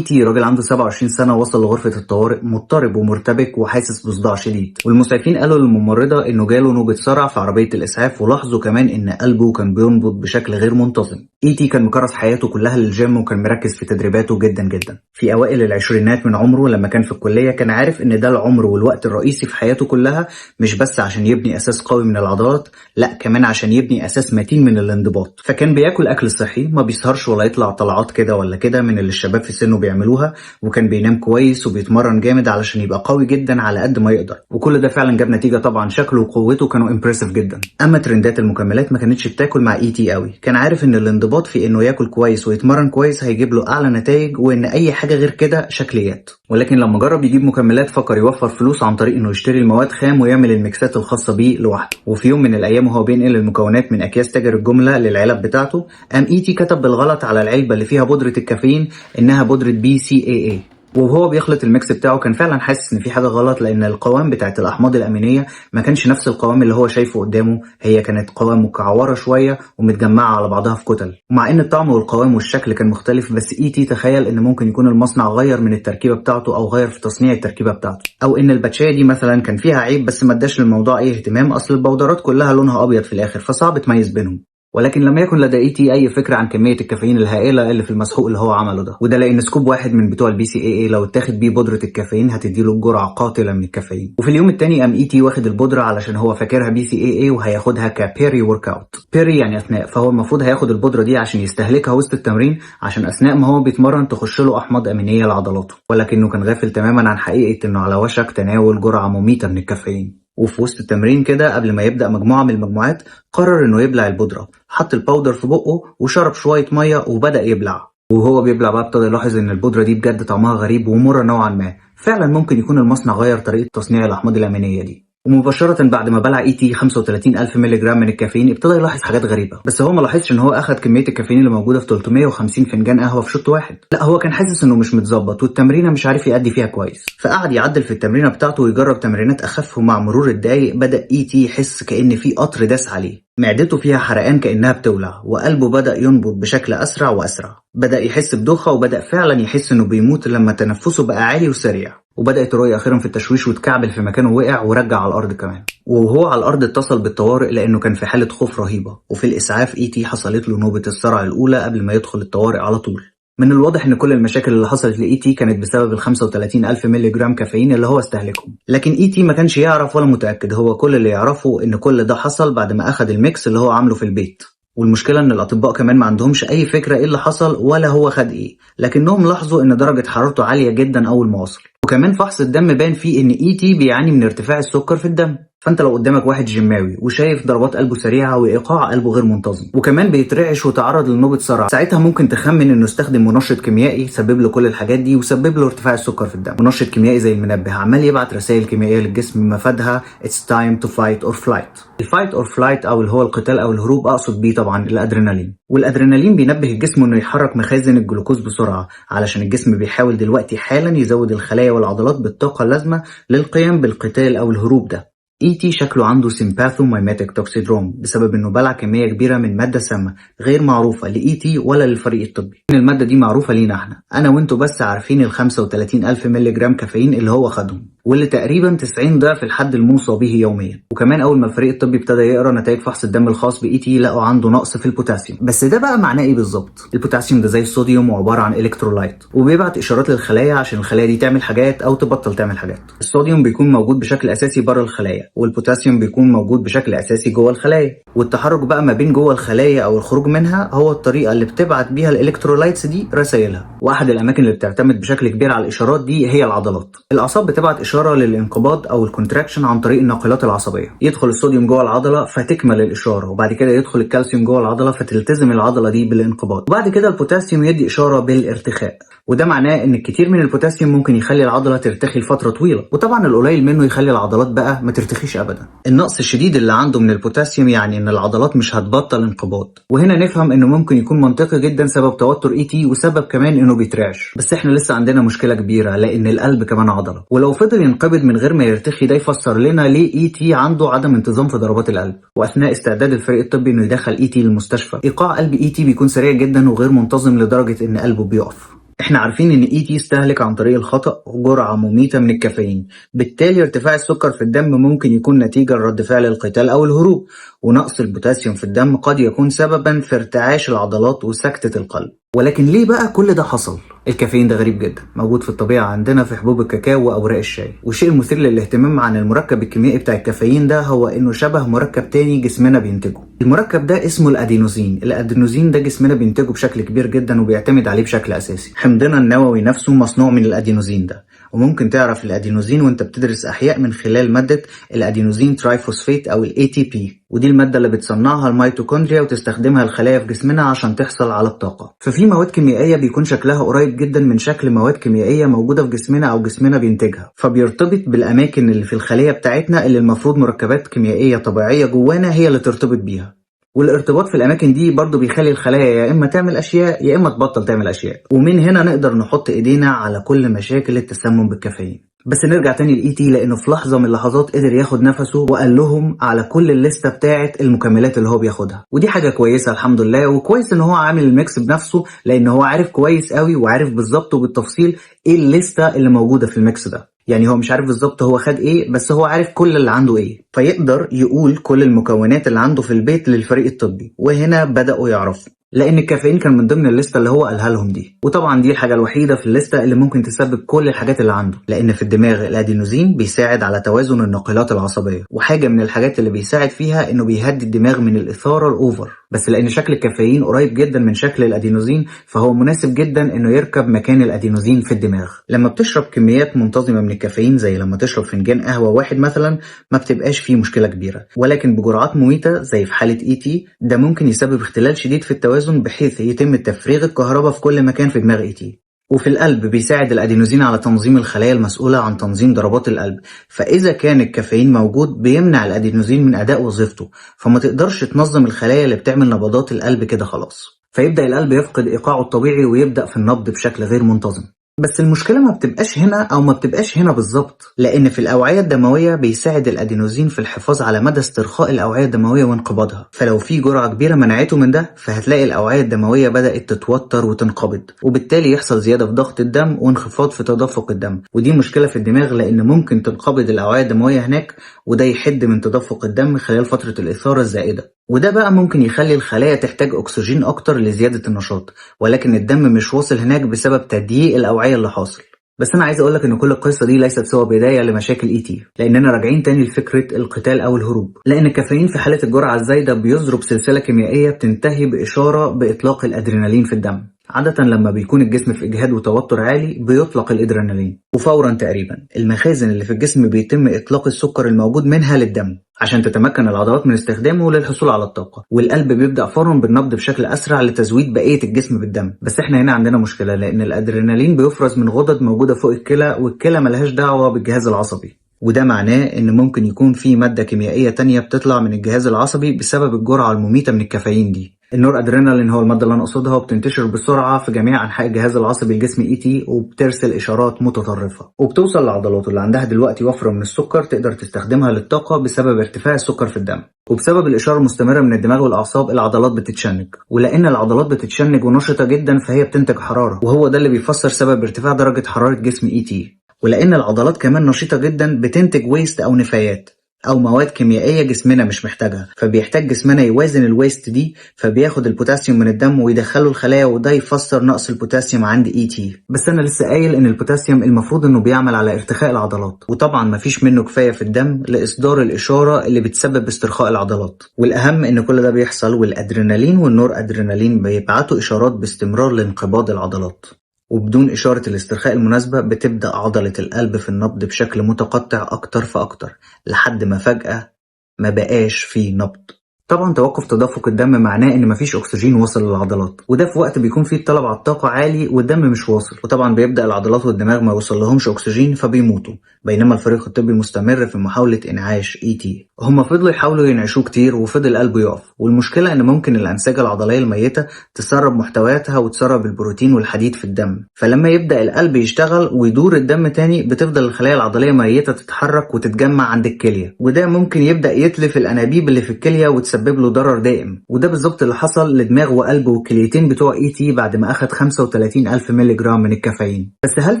تي راجل عنده 27 سنة وصل لغرفة الطوارئ مضطرب ومرتبك وحاسس بصداع شديد، والمسعفين قالوا للممرضة انه جاله نوبة صرع في عربية الاسعاف، ولاحظوا كمان ان قلبه كان بينبض بشكل غير منتظم. تي كان مكرس حياته كلها للجيم وكان مركز في تدريباته جدا جدا. في اوائل العشرينات من عمره لما كان في الكلية كان عارف ان ده العمر والوقت الرئيسي في حياته كلها، مش بس عشان يبني اساس قوي من العضلات، لا كمان عشان يبني اساس متين من الانضباط. فكان بياكل اكل صحي، ما بيسهرش ولا يطلع طلعات كده ولا كده من اللي الشباب في سنه بيعملوها، وكان بينام كويس وبيتمرن جامد علشان يبقى قوي جدا على قد ما يقدر. وكل ده فعلا جاب نتيجة طبعا، شكله وقوته كانوا امبرسيف جدا. اما ترندات المكملات ما كانتش بتاكل مع تي قوي، كان عارف ان الانضباط في انه ياكل كويس ويتمرن كويس هيجيب له اعلى نتائج، وان اي حاجة غير كده شكليات. ولكن لما جرب يجيب مكملات فكر يوفر فلوس عن طريق انه يشتري المواد خام ويعمل الميكسات الخاصة بيه لوحده. وفي يوم من الايام وهو بينقل المكونات من اكياس تاجر الجملة للعلب بتاعته، قام تي كتب بالغلط على العلبة اللي فيها بودرة الكافيين انها بودرة BCAA. وهو بيخلط الميكس بتاعه كان فعلا حاسس ان في حاجه غلط، لان القوام بتاعت الاحماض الامينيه ما كانش نفس القوام اللي هو شايفه قدامه، هي كانت قوام مكعوره شويه ومتجمعه على بعضها في كتل. ومع ان الطعم والقوام والشكل كان مختلف، بس تي تخيل ان ممكن يكون المصنع غير من التركيبه بتاعته او غير في تصنيع التركيبه بتاعته، او ان الباتشيه دي مثلا كان فيها عيب بس ما اداش للموضوع اي اهتمام، اصل البودرات كلها لونها ابيض في الاخر فصعب تميز بينهم. ولكن لم يكن لدى تي اي فكره عن كميه الكافيين الهائله اللي في المسحوق اللي هو عمله ده، وده لان سكوب واحد من بتوع BCAA لو اتاخد بيه بودره الكافيين هتديله جرعه قاتله من الكافيين. وفي اليوم الثاني قام تي واخد البودره علشان هو فاكرها BCAA وهياخدها كبيري ورك اوت. بيري يعني اثناء، فهو المفروض هياخد البودره دي عشان يستهلكها وسط التمرين، عشان اثناء ما هو بيتمرن تخش له احماض امينيه لعضلاته. ولكنه كان غافل تماما عن حقيقه انه على وشك تناول جرعه مميته من الكافيين. وفي وسط التمرين كده قبل ما يبدأ مجموعة من المجموعات قرر انه يبلع البودرة، حط الباودر في بقه وشرب شوية مية وبدأ يبلع. وهو بيبلع بقى ابتدى يلاحظ ان البودرة دي بجد طعمها غريب ومر نوعا ما، فعلا ممكن يكون المصنع غير طريقة تصنيع الأحماض الأمينية دي. ومباشرة بعد ما بلع تي 35,000 مللي جرام من الكافيين ابتدى يلاحظ حاجات غريبة، بس هو ما لاحظش ان هو اخد كمية الكافيين اللي موجودة في 350 فنجان قهوة في شوط واحد، لا هو كان حاسس انه مش متظبط والتمرينة مش عارف يأدي فيها كويس، فقعد يعدل في التمرينة بتاعته ويجرب تمرينات اخف. ومع مرور الدقايق بدأ تي يحس كأن في قطر داس عليه، معدته فيها حرقان كأنها بتولع، وقلبه بدأ ينبض بشكل أسرع وأسرع، بدأ يحس بدوخة وبدأ فعلا يحس انه بيموت لما تنفسه بقى عالي وسريع. وبدأت الرؤية أخيرا في التشويش وتكعبل في مكانه، وقع ورجع على الأرض كمان. وهو على الأرض اتصل بالطوارئ لأنه كان في حالة خوف رهيبة، وفي الإسعاف تي حصلت له نوبة الصرع الأولى قبل ما يدخل الطوارئ على طول. من الواضح ان كل المشاكل اللي حصلت تي كانت بسبب ال 35,000 مللي جرام كافيين اللي هو استهلكهم. لكن تي ما كانش يعرف ولا متأكد، هو كل اللي يعرفه ان كل ده حصل بعد ما اخد الميكس اللي هو عامله في البيت. والمشكلة ان الاطباء كمان ما عندهمش اي فكرة ايه اللي حصل ولا هو خد ايه، لكنهم لاحظوا ان درجة حرارته عالية جدا اول ما وصل. وكمان فحص الدم بان فيه ان تي بيعاني من ارتفاع السكر في الدم. فانت لو قدامك واحد جيماوي وشايف ضربات قلبه سريعه وايقاع قلبه غير منتظم وكمان بيترعش وتعرض لنوبه صرع، ساعتها ممكن تخمن انه استخدم منشط كيميائي سبب له كل الحاجات دي وسبب له ارتفاع السكر في الدم. منشط كيميائي زي المنبه عمال يبعت رسائل كيميائيه للجسم مفادها It's time to fight or flight. الفايت اور فلايت او اللي هو القتال او الهروب اقصد بيه طبعا الادرينالين. والادرينالين بينبه الجسم انه يحرك مخازن الجلوكوز بسرعه، علشان الجسم بيحاول دلوقتي حالا يزود الخلايا والعضلات بالطاقه اللازمه للقيام بالقتال او الهروب ده. تي شكله عنده سيمباثوميماتيك توكسيدروم بسبب انه بلع كميه كبيره من ماده سامه غير معروفه تي ولا للفريق الطبي. الماده دي معروفه لينا انا وانتوا بس عارفين ال 35,000 مللي جرام كافيين اللي هو خدهم، واللي تقريبا 90 ضعف الحد الموصى به يوميا. وكمان اول ما الفريق الطبي ابتدى يقرا نتائج فحص الدم الخاص تي لقوا عنده نقص في البوتاسيوم. بس ده بقى معناه ايه بالظبط؟ البوتاسيوم ده زي الصوديوم وعباره عن الكترولايت، وبيبعت اشارات للخلايا عشان الخلايا دي تعمل حاجات او تبطل تعمل حاجات. الصوديوم بيكون موجود بشكل اساسي بره الخلايا، والبوتاسيوم بيكون موجود بشكل اساسي جوه الخلايا. والتحرك بقى ما بين جوه الخلايا او الخروج منها هو الطريقه اللي بتبعت بيها الالكترولايتس دي رسائلها. واحد الاماكن اللي بتعتمد بشكل كبير على الاشارات دي هي العضلات. الاعصاب بتبعت اشاره للانقباض او الكونتراكشن عن طريق الناقلات العصبيه، يدخل الصوديوم جوه العضله فتكمل الاشاره، وبعد كده يدخل الكالسيوم جوه العضله فتلتزم العضله دي بالانقباض، وبعد كده البوتاسيوم يدي اشاره بالارتخاء. وده معناه ان الكتير من البوتاسيوم ممكن يخلي العضله ترتخي لفتره طويله، وطبعا القليل منه يخلي العضلات بقى ما ترتخيش ابدا. النقص الشديد اللي عنده من البوتاسيوم يعني ان العضلات مش هتبطل انقباض. وهنا نفهم انه ممكن يكون منطقي جدا سبب توتر تي، وسبب كمان انه بيترعش. بس احنا لسه عندنا مشكله كبيره، لان القلب كمان عضله، ولو فضل ينقبض من غير ما يرتخي ده يفسر لنا ليه تي عنده عدم انتظام في ضربات القلب. واثناء استعداد الفريق الطبي انه يدخل تي للمستشفى، ايقاع قلب تي بيكون سريع جدا وغير منتظم لدرجه ان قلبه بيقف. احنا عارفين ان اي تي استهلك عن طريق الخطأ جرعة مميتة من الكافيين، بالتالي ارتفاع السكر في الدم ممكن يكون نتيجة لرد فعل القتال او الهروب، ونقص البوتاسيوم في الدم قد يكون سببا في ارتعاش العضلات وسكتة القلب. ولكن ليه بقى كل ده حصل؟ الكافيين ده غريب جدا، موجود في الطبيعة عندنا في حبوب الكاكاو وأوراق الشاي، والشيء المثير للاهتمام عن المركب الكيميائي بتاع الكافيين ده هو إنه شبه مركب تاني جسمنا بينتجه. المركب ده اسمه الأدينوزين. الأدينوزين ده جسمنا بينتجه بشكل كبير جدا وبيعتمد عليه بشكل أساسي. حمضنا النووي نفسه مصنوع من الأدينوزين ده، وممكن تعرف الأدينوزين وانت بتدرس أحياء من خلال مادة الأدينوزين ترايفوسفيت أو ال ATP، ودي المادة اللي بتصنعها الميتوكوندريا وتستخدمها الخلايا في جسمنا عشان تحصل على الطاقة. ففي مواد كيميائية بيكون شكلها قريب جدا من شكل مواد كيميائية موجودة في جسمنا أو جسمنا بينتجها، فبيرتبط بالأماكن اللي في الخلية بتاعتنا اللي المفروض مركبات كيميائية طبيعية جوانا هي اللي ترتبط بيها. والارتباط في الأماكن دي برضو بيخلي الخلايا يا إما تعمل أشياء يا إما تبطل تعمل أشياء، ومن هنا نقدر نحط إيدينا على كل مشاكل التسمم بالكافيين. بس نرجع تاني لإي تي، لأنه في لحظة من اللحظات قدر ياخد نفسه وقال لهم على كل الليستة بتاعة المكملات اللي هو بياخدها، ودي حاجة كويسة الحمد لله، وكويس إن هو عامل الميكس بنفسه، لأن هو عارف كويس قوي وعارف بالظبط وبالتفصيل إيه الليستة اللي موجودة في الميكس ده. يعني هو مش عارف بالظبط هو خد ايه، بس هو عارف كل اللي عنده ايه، فيقدر يقول كل المكونات اللي عنده في البيت للفريق الطبي، وهنا بدأوا يعرفوا، لان الكافيين كان من ضمن الليسته اللي هو قالها لهم دي. وطبعا دي الحاجه الوحيده في الليسته اللي ممكن تسبب كل الحاجات اللي عنده، لان في الدماغ الادينوزين بيساعد على توازن الناقلات العصبيه، وحاجه من الحاجات اللي بيساعد فيها انه بيهدي الدماغ من الاثاره الاوفر. بس لان شكل الكافيين قريب جدا من شكل الادينوزين، فهو مناسب جدا انه يركب مكان الادينوزين في الدماغ. لما بتشرب كميات منتظمه من الكافيين زي لما تشرب فنجان قهوه واحد مثلا، ما بتبقاش فيه مشكله كبيره، ولكن بجرعات مميته زي في حاله اي تي ده ممكن يسبب اختلال شديد في التوازن، بحيث يتم تفريغ الكهرباء في كل مكان في دماغ اي تي. وفي القلب بيساعد الادينوزين على تنظيم الخلايا المسؤولة عن تنظيم ضربات القلب، فإذا كان الكافيين موجود بيمنع الادينوزين من أداء وظيفته، فما تقدرش تنظم الخلايا اللي بتعمل نبضات القلب كده خلاص، فيبدأ القلب يفقد إيقاعه الطبيعي ويبدأ في النبض بشكل غير منتظم. بس المشكلة ما بتبقاش هنا أو ما بتبقاش هنا بالظبط، لأن في الأوعية الدموية بيساعد الأدينوزين في الحفاظ على مدى استرخاء الأوعية الدموية وانقباضها، فلو في جرعة كبيرة منعته من ده فهتلاقي الأوعية الدموية بدأت تتوتر وتنقبض، وبالتالي يحصل زيادة في ضغط الدم وانخفاض في تدفق الدم، ودي مشكلة في الدماغ لأن ممكن تنقبض الأوعية الدموية هناك، وده يحد من تدفق الدم خلال فترة الإثارة الزائدة، وده بقى ممكن يخلي الخلايا تحتاج أكسجين أكتر لزيادة النشاط، ولكن الدم مش واصل هناك بسبب تضييق الأوعية اللي حاصل. بس انا عايز اقولك ان كل القصه دي ليست سوى بدايه لمشاكل اي تي، لاننا راجعين تاني لفكره القتال او الهروب، لان الكافيين في حاله الجرعه الزايده بيضرب سلسله كيميائيه بتنتهي باشاره باطلاق الادرينالين في الدم. عادة لما بيكون الجسم في إجهاد وتوتر عالي بيطلق الإدرينالين، وفورا تقريبا المخازن اللي في الجسم بيتم إطلاق السكر الموجود منها للدم عشان تتمكن العضلات من استخدامه للحصول على الطاقة، والقلب بيبدأ فورا بالنبض بشكل أسرع لتزويد بقية الجسم بالدم. بس احنا هنا عندنا مشكلة، لأن الأدرينالين بيفرز من غدد موجودة فوق الكلى، والكلى ملهاش دعوة بالجهاز العصبي، وده معناه ان ممكن يكون في مادة كيميائية تانية بتطلع من الجهاز العصبي بسبب الجرعة المميتة من الكافيين دي. النور ادرينالين هو المادة اللي انا اقصدها، وبتنتشر بسرعة في جميع انحاء الجهاز العصبي الجسم اي تي، وبترسل اشارات متطرفة وبتوصل للعضلات اللي عندها دلوقتي وفرة من السكر تقدر تستخدمها للطاقة بسبب ارتفاع السكر في الدم. وبسبب الاشارة المستمرة من الدماغ والاعصاب العضلات بتتشنج، ولان العضلات بتتشنج ونشطة جدا فهي بتنتج حرارة، وهو ده اللي بيفسر سبب ارتفاع درجة حرارة جسم اي تي. ولأن العضلات كمان نشيطة جدا بتنتج ويست أو نفايات أو مواد كيميائية جسمنا مش محتاجها، فبيحتاج جسمنا يوازن الويست دي، فبياخد البوتاسيوم من الدم ويدخله الخلايا، وده يفسر نقص البوتاسيوم عند اي تي. بس أنا لسه قايل إن البوتاسيوم المفروض إنه بيعمل على ارتخاء العضلات، وطبعا مفيش منه كفاية في الدم لإصدار الإشارة اللي بتسبب استرخاء العضلات، والأهم إن كل ده بيحصل والأدرينالين والنور أدرينالين بيبعتوا إشارات باستمرار لانقباض العضلات، وبدون إشارة الاسترخاء المناسبة بتبدأ عضلة القلب في النبض بشكل متقطع أكتر فأكتر لحد ما فجأة ما بقاش فيه نبض. طبعا توقف تدفق الدم معناه ان مفيش اكسجين وصل للعضلات، وده في وقت بيكون فيه الطلب على الطاقه عالي والدم مش واصل، وطبعا بيبدا العضلات والدماغ ما يوصل لهمش اكسجين فبيموتوا، بينما الفريق الطبي مستمر في محاوله انعاش اي تي. هم فضلوا يحاولوا ينعشوه كتير وفضل قلبه يقف، والمشكله ان ممكن الانسجه العضليه الميته تسرب محتوياتها وتسرب البروتين والحديد في الدم، فلما يبدا القلب يشتغل ويدور الدم تاني بتفضل الخلايا العضليه ميته تتحرك وتتجمع عند الكليه، وده ممكن يبدا يتلف الانابيب اللي في الكليه تسبب له ضرر دائم، وده بالظبط اللي حصل لدماغ وقلب والكليتين بتوع اي تي بعد ما اخد 35,000 مللي جرام من الكافيين. بس هل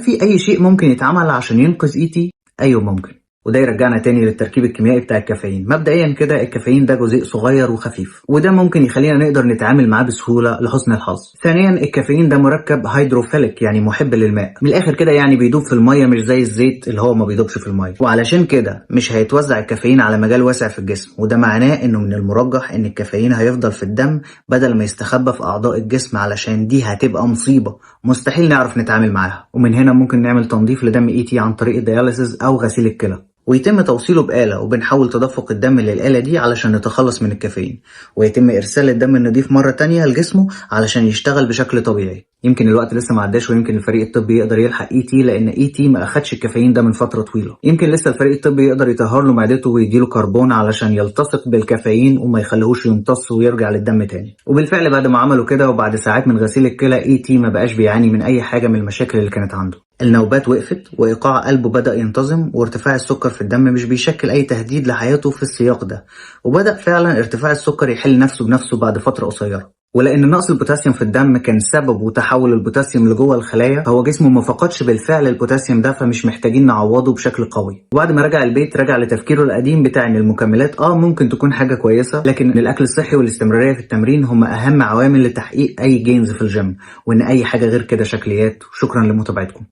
في اي شيء ممكن يتعمل عشان ينقذ اي تي؟ ايوه ممكن. وده يرجعنا تاني للتركيب الكيميائي بتاع الكافيين. مبدئيا كده الكافيين ده جزيء صغير وخفيف، وده ممكن يخلينا نقدر نتعامل معاه بسهولة لحسن الحظ. ثانيا الكافيين ده مركب هيدروفيليك يعني محب للماء، من الاخر كده يعني بيدوب في المية مش زي الزيت اللي هو ما بيدوبش في المية، وعلشان كده مش هيتوزع الكافيين على مجال واسع في الجسم، وده معناه انه من المرجح ان الكافيين هيفضل في الدم بدل ما يستخبى في اعضاء الجسم، علشان دي هتبقى مصيبة مستحيل نعرف نتعامل معاها. ومن هنا ممكن نعمل تنظيف لدم اي تي عن طريق الدياليسيس او غسيل الكلى، ويتم توصيله بآلة، وبنحول تدفق الدم للآلة دي علشان نتخلص من الكافيين، ويتم إرسال الدم النظيف مرة تانية لجسمه علشان يشتغل بشكل طبيعي. يمكن الوقت لسه ما عداش، ويمكن الفريق الطبي يقدر يلحق اي تي لان اي تي ما اخدش الكافيين ده من فتره طويله. يمكن لسه الفريق الطبي يقدر يطهر له معدته ويديله كربون علشان يلتصق بالكافيين وما يخليهوش يمتص ويرجع للدم تاني. وبالفعل بعد ما عملوا كده وبعد ساعات من غسيل الكلى اي تي ما بقاش بيعاني من اي حاجه من المشاكل اللي كانت عنده. النوبات وقفت، وايقاع قلبه بدأ ينتظم، وارتفاع السكر في الدم مش بيشكل اي تهديد لحياته في السياق ده، وبدأ فعلا ارتفاع السكر يحل نفسه بنفسه بعد فترة قصيرة. ولأن نقص البوتاسيوم في الدم كان سببه تحول البوتاسيوم لجوه الخلايا، فهو جسمه ما فقدش بالفعل البوتاسيوم ده، فمش محتاجين نعوضه بشكل قوي. وبعد ما رجع البيت رجع لتفكيره القديم بتاع ان المكملات ممكن تكون حاجة كويسة، لكن الاكل الصحي والاستمرارية في التمرين هم اهم عوامل لتحقيق اي جينز في الجيم، وان اي حاجة غير كده شكليات. وشكرا لمتابعتكم.